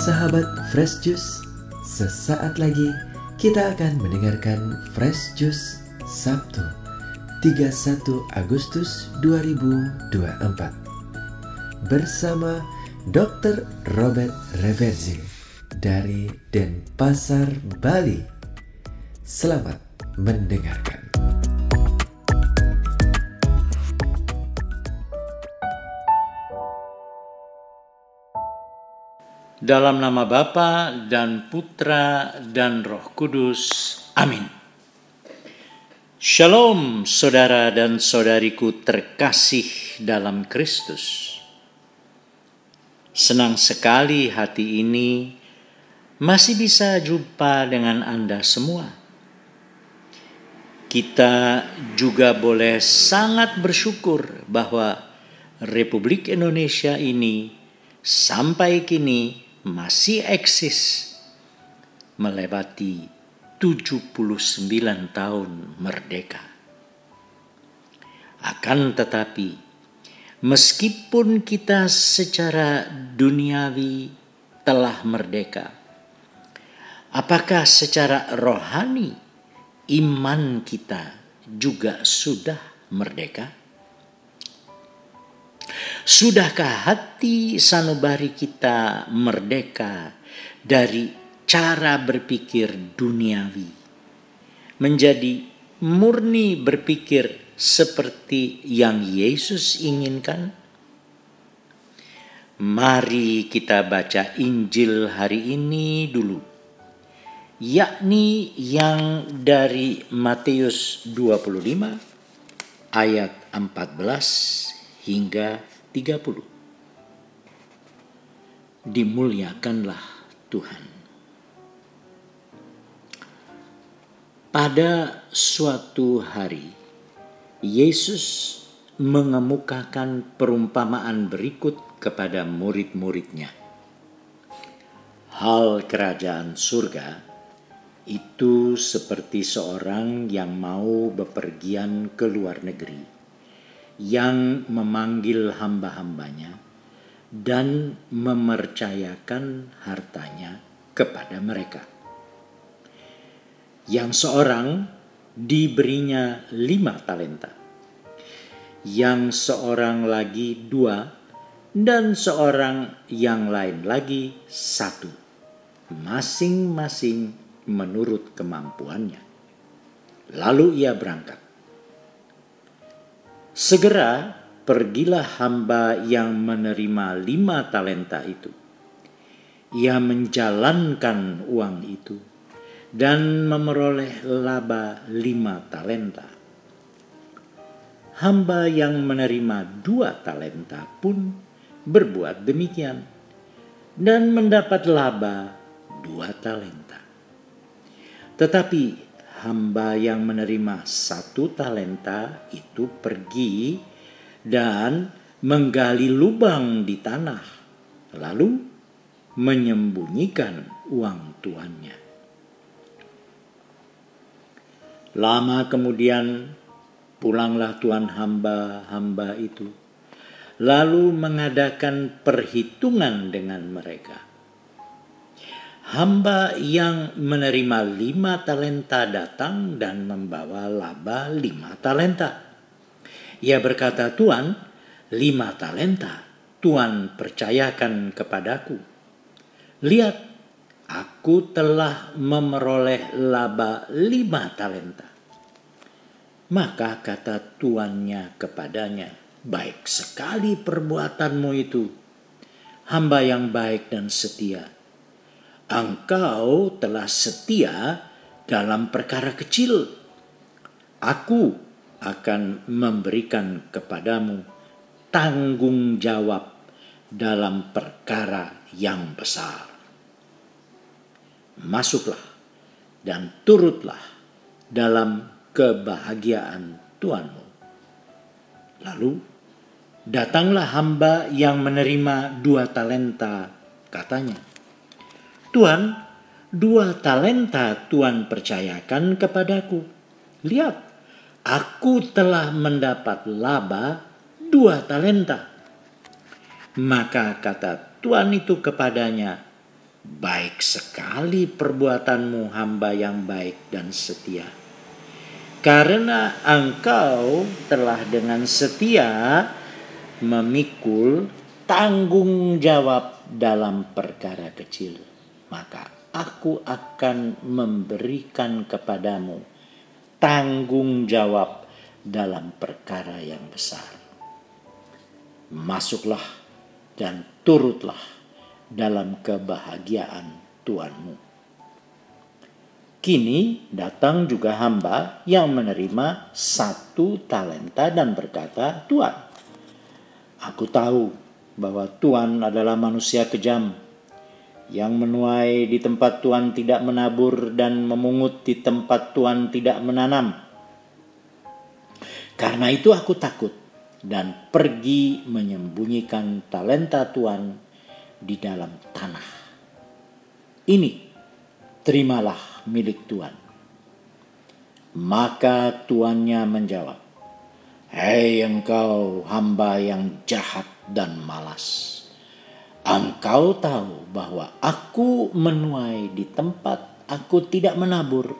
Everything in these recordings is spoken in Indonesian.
Sahabat Fresh Juice, sesaat lagi kita akan mendengarkan Fresh Juice Sabtu 31 Agustus 2024 bersama Dr. Robert Reverzi dari Denpasar, Bali. Selamat mendengarkan. Dalam nama Bapa dan Putra dan Roh Kudus. Amin. Shalom saudara dan saudariku terkasih dalam Kristus. Senang sekali hati ini masih bisa jumpa dengan Anda semua. Kita juga boleh sangat bersyukur bahwa Republik Indonesia ini sampai kini masih eksis melewati 79 tahun merdeka. Akan tetapi, meskipun kita secara duniawi telah merdeka, apakah secara rohani iman kita juga sudah merdeka? Sudahkah hati sanubari kita merdeka dari cara berpikir duniawi, menjadi murni berpikir seperti yang Yesus inginkan? Mari kita baca Injil hari ini dulu, yakni yang dari Matius 25 ayat 14 hingga 30. Dimuliakanlah Tuhan. Pada suatu hari, Yesus mengemukakan perumpamaan berikut kepada murid-muridnya. Hal kerajaan surga itu seperti seorang yang mau bepergian ke luar negeri, yang memanggil hamba-hambanya dan mempercayakan hartanya kepada mereka. Yang seorang diberinya 5 talenta, yang seorang lagi 2, dan seorang yang lain lagi 1, masing-masing menurut kemampuannya. Lalu ia berangkat. Segera pergilah hamba yang menerima 5 talenta itu. Ia menjalankan uang itu dan memperoleh laba 5 talenta. Hamba yang menerima 2 talenta pun berbuat demikian dan mendapat laba 2 talenta. Tetapi hamba yang menerima 1 talenta itu pergi dan menggali lubang di tanah, lalu menyembunyikan uang tuannya. Lama kemudian pulanglah tuan hamba-hamba itu, lalu mengadakan perhitungan dengan mereka. Hamba yang menerima 5 talenta datang dan membawa laba 5 talenta. Ia berkata, "Tuan, 5 talenta Tuan percayakan kepadaku. Lihat, aku telah memperoleh laba 5 talenta." Maka kata tuannya kepadanya, "Baik sekali perbuatanmu itu, hamba yang baik dan setia. Engkau telah setia dalam perkara kecil. Aku akan memberikan kepadamu tanggung jawab dalam perkara yang besar. Masuklah dan turutlah dalam kebahagiaan Tuanmu." Lalu datanglah hamba yang menerima 2 talenta, katanya, "Tuan, 2 talenta Tuan percayakan kepadaku. Lihat, aku telah mendapat laba 2 talenta." Maka kata tuan itu kepadanya, Baik sekali perbuatanmu, hamba yang baik dan setia. Karena engkau telah dengan setia memikul tanggung jawab dalam perkara kecil, maka aku akan memberikan kepadamu tanggung jawab dalam perkara yang besar. Masuklah dan turutlah dalam kebahagiaan Tuhanmu. Kini datang juga hamba yang menerima 1 talenta dan berkata, Tuhan, aku tahu bahwa Tuhan adalah manusia kejam, yang menuai di tempat Tuhan tidak menabur dan memungut di tempat Tuhan tidak menanam. Karena itu aku takut dan pergi menyembunyikan talenta Tuhan di dalam tanah. Ini terimalah milik Tuhan. Maka tuannya menjawab, hei engkau hamba yang jahat dan malas. Engkau tahu bahwa aku menuai di tempat aku tidak menabur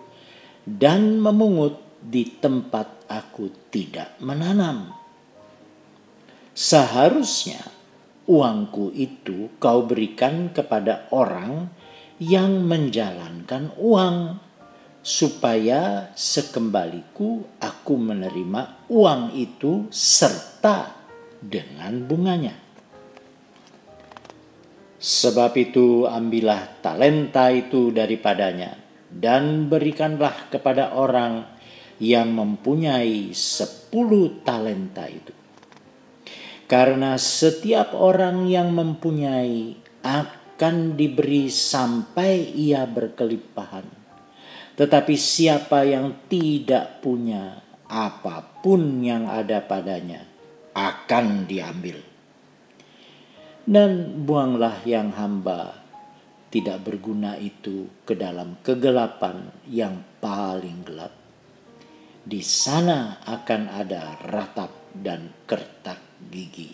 dan memungut di tempat aku tidak menanam. Seharusnya uangku itu kau berikan kepada orang yang menjalankan uang, supaya sekembaliku aku menerima uang itu serta dengan bunganya. Sebab itu ambillah talenta itu daripadanya dan berikanlah kepada orang yang mempunyai 10 talenta itu. Karena setiap orang yang mempunyai akan diberi sampai ia berkelimpahan. Tetapi siapa yang tidak punya, apapun yang ada padanya akan diambil. Dan buanglah yang hamba tidak berguna itu ke dalam kegelapan yang paling gelap. Di sana akan ada ratap dan kertak gigi.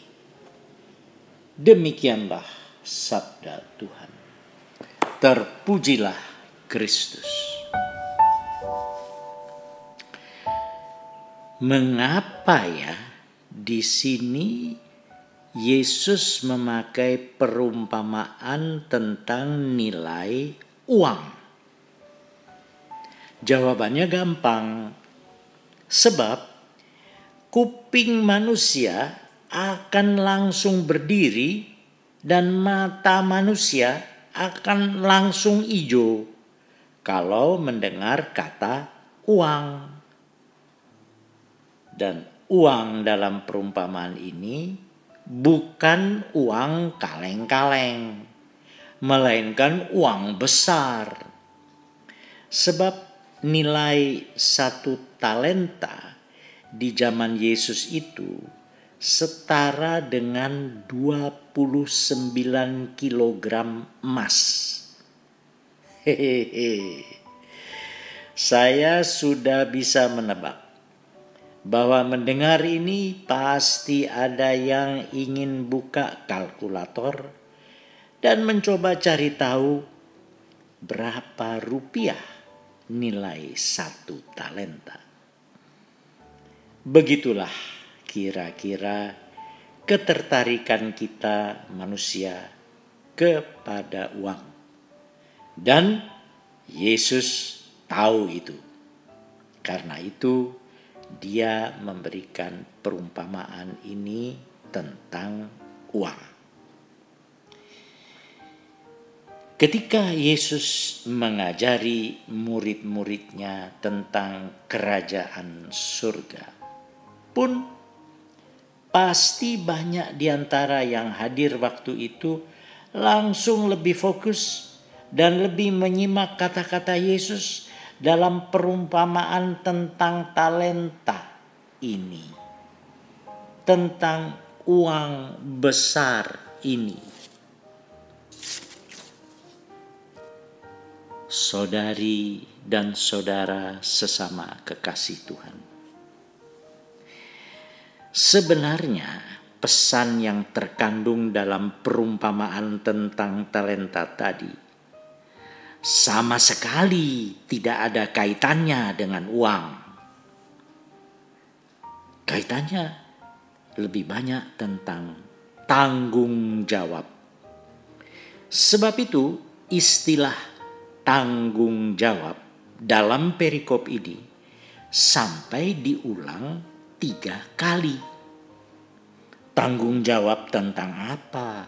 Demikianlah sabda Tuhan. Terpujilah Kristus. Mengapa ya di sini Yesus memakai perumpamaan tentang nilai uang? Jawabannya gampang. Sebab kuping manusia akan langsung berdiri dan mata manusia akan langsung hijau kalau mendengar kata uang. Dan uang dalam perumpamaan ini bukan uang kaleng-kaleng, melainkan uang besar. Sebab nilai 1 talenta di zaman Yesus itu setara dengan 29 kilogram emas. Hehehe. Saya sudah bisa menebak bahwa mendengar ini pasti ada yang ingin buka kalkulator dan mencoba cari tahu berapa rupiah nilai 1 talenta. Begitulah kira-kira ketertarikan kita manusia kepada uang. Dan Yesus tahu itu. Karena itu Dia memberikan perumpamaan ini tentang uang. Ketika Yesus mengajari murid-muridnya tentang kerajaan surga pun, pasti banyak di antara yang hadir waktu itu langsung lebih fokus dan lebih menyimak kata-kata Yesus dalam perumpamaan tentang talenta ini, tentang uang besar ini. Saudari dan saudara sesama kekasih Tuhan, sebenarnya pesan yang terkandung dalam perumpamaan tentang talenta tadi sama sekali tidak ada kaitannya dengan uang. Kaitannya lebih banyak tentang tanggung jawab. Sebab itu istilah tanggung jawab dalam perikop ini sampai diulang 3 kali. Tanggung jawab tentang apa?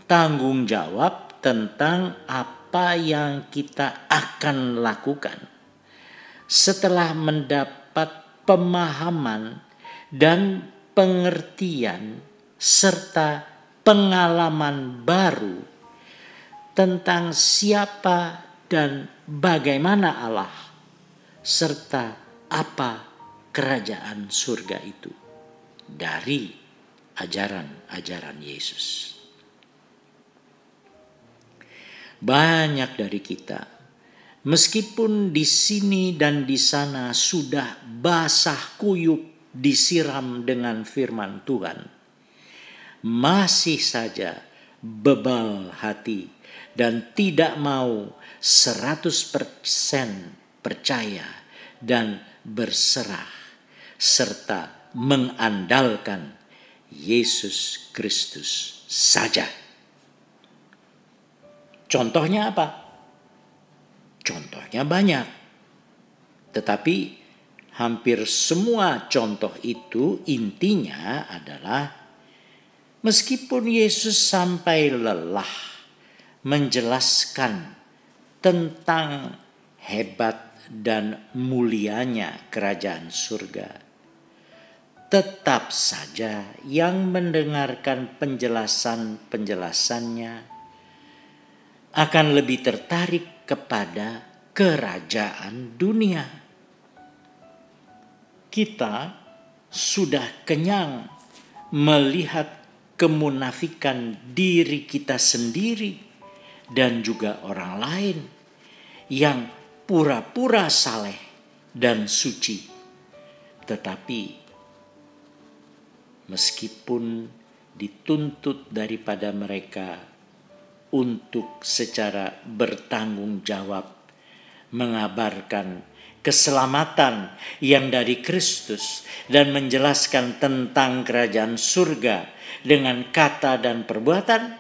Tanggung jawab tentang apa yang kita akan lakukan setelah mendapat pemahaman dan pengertian serta pengalaman baru tentang siapa dan bagaimana Allah serta apa kerajaan surga itu dari ajaran-ajaran Yesus. Banyak dari kita, meskipun di sini dan di sana sudah basah kuyup disiram dengan firman Tuhan, masih saja bebal hati dan tidak mau 100% percaya dan berserah serta mengandalkan Yesus Kristus saja. Contohnya apa? Contohnya banyak. Tetapi hampir semua contoh itu intinya adalah meskipun Yesus sampai lelah menjelaskan tentang hebat dan mulianya kerajaan surga, tetap saja yang mendengarkan penjelasan-penjelasannya akan lebih tertarik kepada kerajaan dunia. Kita sudah kenyang melihat kemunafikan diri kita sendiri dan juga orang lain yang pura-pura saleh dan suci. Tetapi meskipun dituntut daripada mereka untuk secara bertanggung jawab mengabarkan keselamatan yang dari Kristus dan menjelaskan tentang kerajaan surga dengan kata dan perbuatan,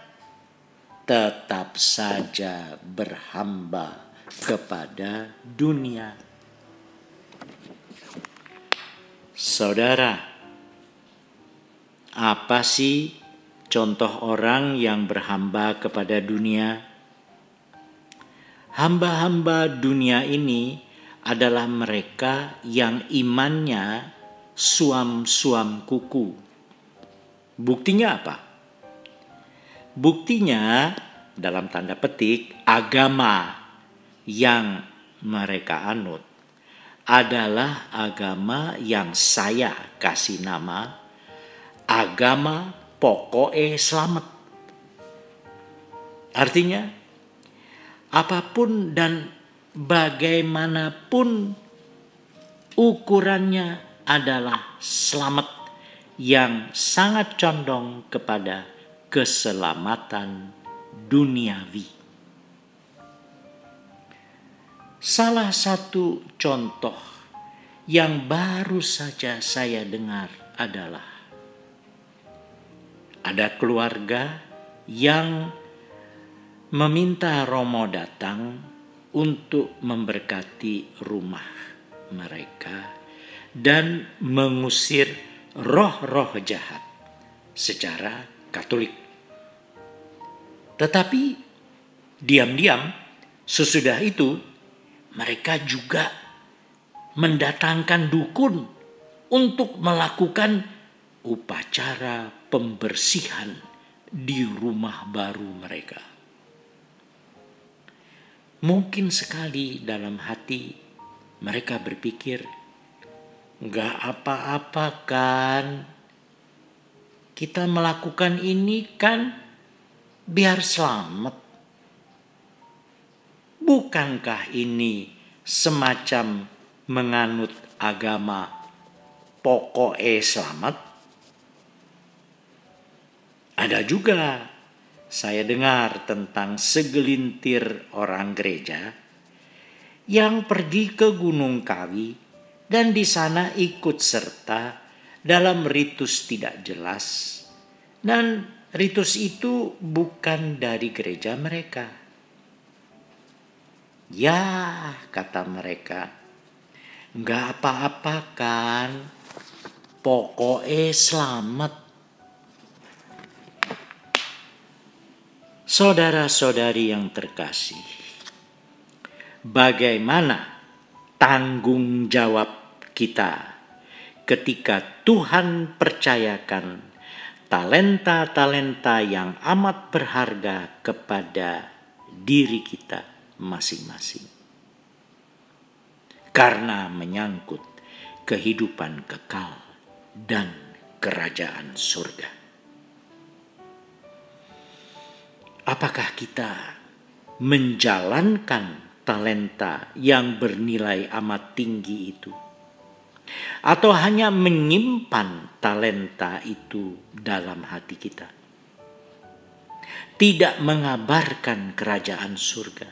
tetap saja berhamba kepada dunia. Saudara, apa sih contoh orang yang berhamba kepada dunia? Hamba-hamba dunia ini adalah mereka yang imannya suam-suam kuku. Buktinya apa? Buktinya dalam tanda petik agama yang mereka anut adalah agama yang saya kasih nama agama pokoknya selamat. Artinya apapun dan bagaimanapun ukurannya adalah selamat yang sangat condong kepada keselamatan duniawi. Salah satu contoh yang baru saja saya dengar adalah ada keluarga yang meminta Romo datang untuk memberkati rumah mereka dan mengusir roh-roh jahat secara Katolik. Tetapi diam-diam sesudah itu mereka juga mendatangkan dukun untuk melakukan upacara pembersihan di rumah baru mereka. Mungkin sekali dalam hati mereka berpikir, gak apa-apa kan, kita melakukan ini kan biar selamat. Bukankah ini semacam menganut agama pokoknya selamat? Ada juga saya dengar tentang segelintir orang gereja yang pergi ke Gunung Kawi dan di sana ikut serta dalam ritus tidak jelas, dan ritus itu bukan dari gereja mereka. Ya, kata mereka, nggak apa-apa kan, pokoknya selamat. Saudara-saudari yang terkasih, bagaimana tanggung jawab kita ketika Tuhan percayakan talenta-talenta yang amat berharga kepada diri kita masing-masing? Karena menyangkut kehidupan kekal dan kerajaan surga. Apakah kita menjalankan talenta yang bernilai amat tinggi itu? Atau hanya menyimpan talenta itu dalam hati kita? Tidak mengabarkan kerajaan surga.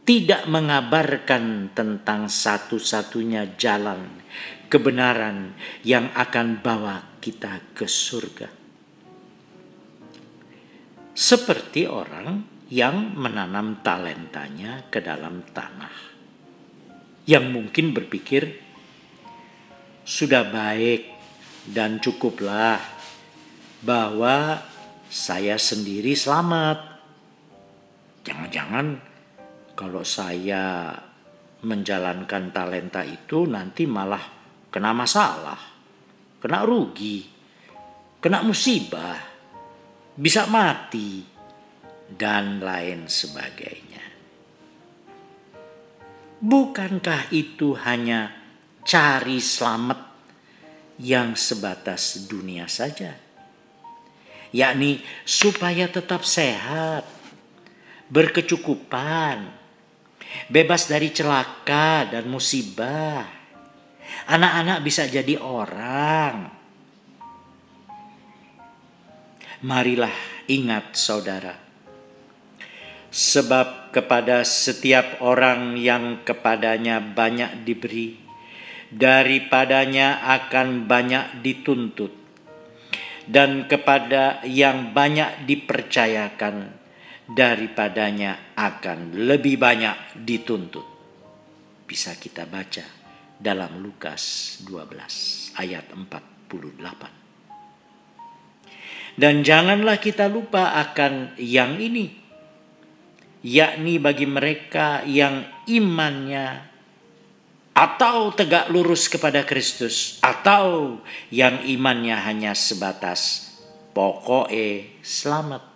Tidak mengabarkan tentang satu-satunya jalan kebenaran yang akan bawa kita ke surga. Seperti orang yang menanam talentanya ke dalam tanah, yang mungkin berpikir sudah baik dan cukuplah bahwa saya sendiri selamat. Jangan-jangan kalau saya menjalankan talenta itu nanti malah kena masalah, kena rugi, kena musibah, bisa mati, dan lain sebagainya. Bukankah itu hanya cari selamat yang sebatas dunia saja? Yakni supaya tetap sehat, berkecukupan, bebas dari celaka dan musibah. Anak-anak bisa jadi orang. Marilah ingat saudara, sebab kepada setiap orang yang kepadanya banyak diberi, daripadanya akan banyak dituntut. Dan kepada yang banyak dipercayakan, daripadanya akan lebih banyak dituntut. Bisa kita baca dalam Lukas 12 ayat 48. Dan janganlah kita lupa akan yang ini, yakni bagi mereka yang imannya atau tegak lurus kepada Kristus, atau yang imannya hanya sebatas pokoknya selamat.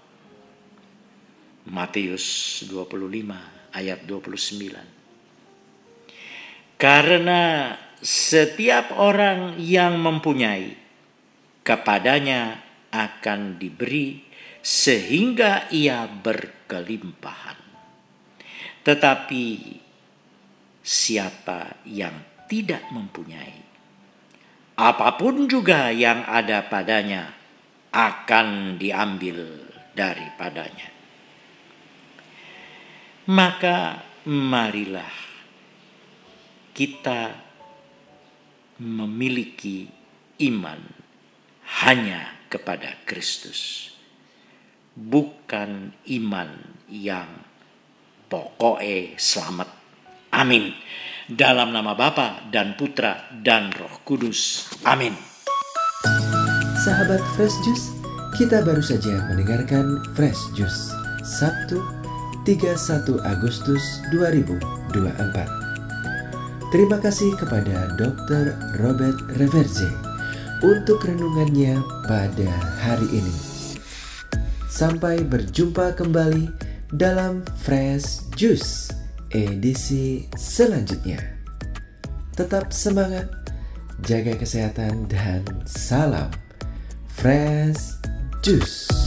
Matius 25 ayat 29. Karena setiap orang yang mempunyai, kepadanya akan diberi sehingga ia berkelimpahan. Tetapi siapa yang tidak mempunyai, apapun juga yang ada padanya akan diambil daripadanya. Maka marilah kita memiliki iman hanya kepada Kristus, bukan iman yang pokoknya selamat. Amin. Dalam nama Bapa dan Putra dan Roh Kudus. Amin. Sahabat Fresh Juice, kita baru saja mendengarkan Fresh Juice Sabtu 31 Agustus 2024. Terima kasih kepada Dr. Robert Reverje untuk renungannya pada hari ini. Sampai berjumpa kembali dalam Fresh Juice edisi selanjutnya. Tetap semangat, jaga kesehatan, dan salam Fresh Juice.